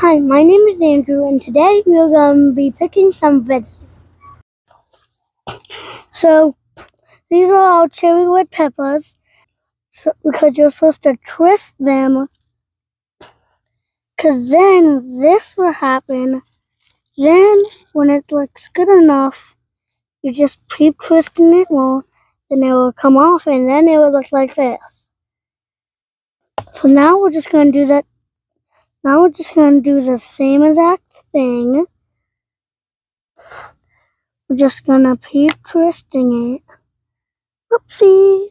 Hi, my name is Andrew, and today we're going to be picking some veggies. So, these are all cherry red peppers, because you're supposed to twist them, because then this will happen. Then, when it looks good enough, you just keep twisting it more, then it will come off, and then it will look like this. So now we're just going to do that. Now we're just going to do the same exact thing. We're just going to keep twisting it. Oopsie!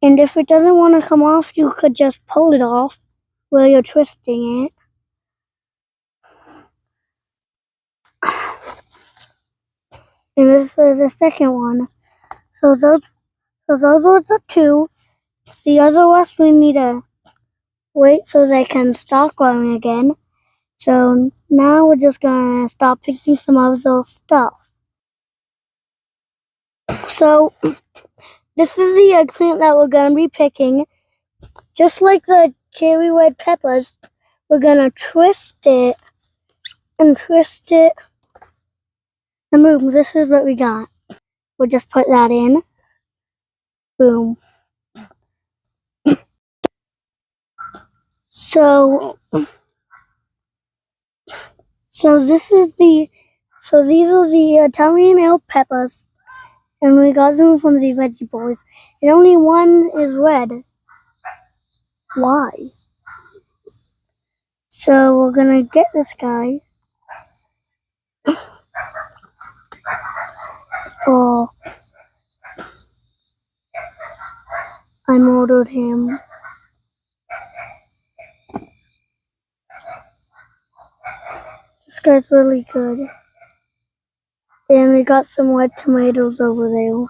And if it doesn't want to come off, you could just pull it off while you're twisting it. And this is the second one. So those were the two. The other ones we need to wait so they can start growing again. So now we're just gonna start picking some of those stuff. So this is the eggplant that we're gonna be picking. Just like the cherry red peppers, we're gonna twist it and twist it. And boom, this is what we got. We'll just put that in. Boom. So these are the Italian ale peppers, and we got them from the Veggie Boys. And only one is red. Why? So we're gonna get this guy. Oh, I murdered him. This guy's really good. And we got some red tomatoes over there.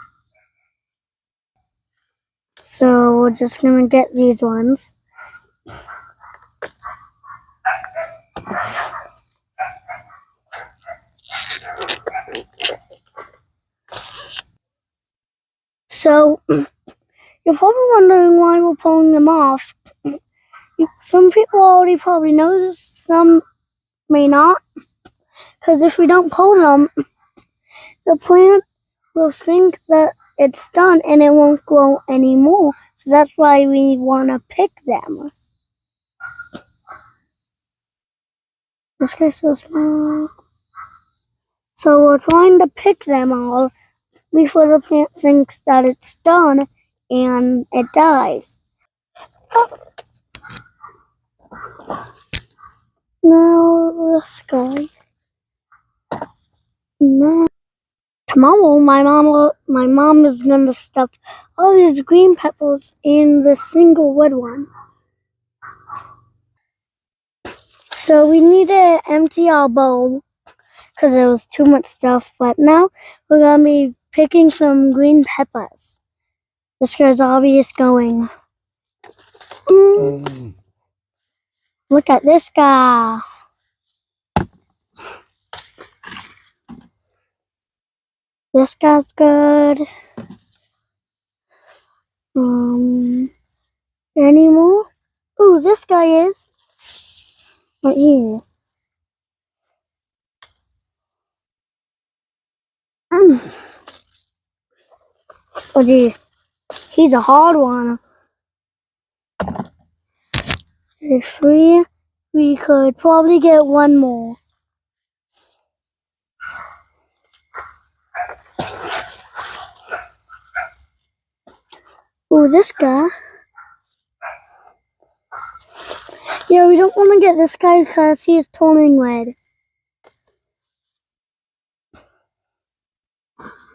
So we're just gonna get these ones. So you're probably wondering why we're pulling them off. Some people already probably know this, some may not. Because if we don't pull them, the plant will think that it's done and it won't grow anymore. So that's why we want to pick them. This guy's so small. So we're trying to pick them all before the plant thinks that it's done and it dies. Oh. Now this guy. Now tomorrow my mom is gonna stuff all these green peppers in the single red one. So we need to empty our bowl because there was too much stuff. But now we're gonna be picking some green peppers. This guy's obvious going. Look at this guy. This guy's good. Any more? Ooh, this guy is right here. Oh gee, he's a hard one. If we could probably get one more. Ooh, this guy. Yeah, we don't want to get this guy because he's turning red.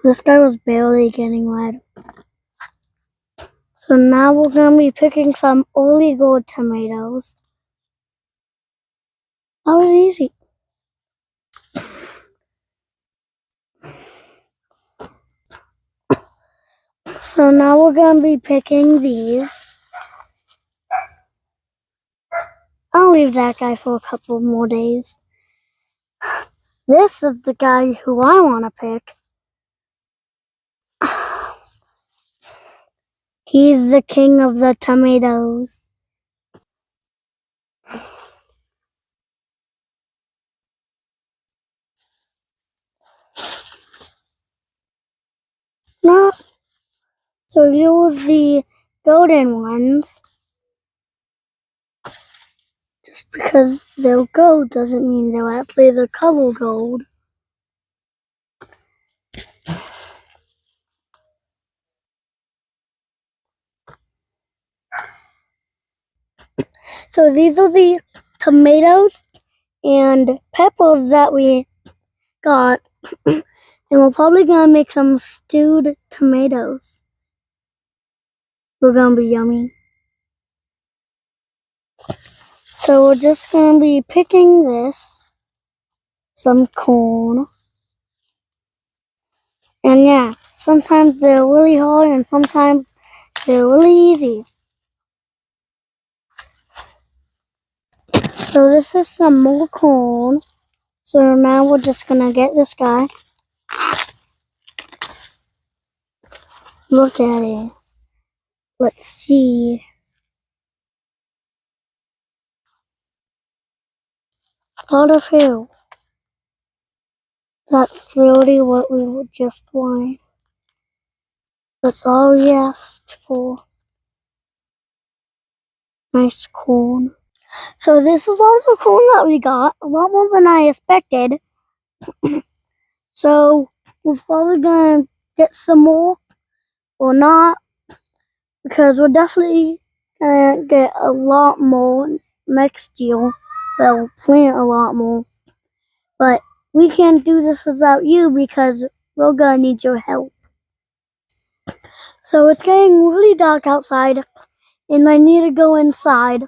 This guy was barely getting red. So now we're going to be picking some oligo tomatoes. That was easy. So now we're going to be picking these. I'll leave that guy for a couple more days. This is the guy who I want to pick. He's the king of the tomatoes. No. So use the golden ones. Just because they're gold doesn't mean they're actually the color gold. So these are the tomatoes and peppers that we got. And we're probably gonna make some stewed tomatoes. They're gonna be yummy. So we're just gonna be picking this, some corn. And yeah, sometimes they're really hard and sometimes they're really easy. So this is some more corn. So now we're just gonna get this guy. Look at it. Let's see. A lot of hair. That's really what we would just want. That's all we asked for. Nice corn. So this is all the corn that we got. A lot more than I expected. So we're probably gonna get some more or not, because we're definitely gonna get a lot more next year. We'll plant a lot more. But we can't do this without you because we're gonna need your help. So it's getting really dark outside and I need to go inside.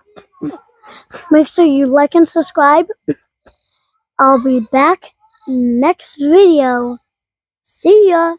Make sure you like and subscribe. I'll be back next video. See ya!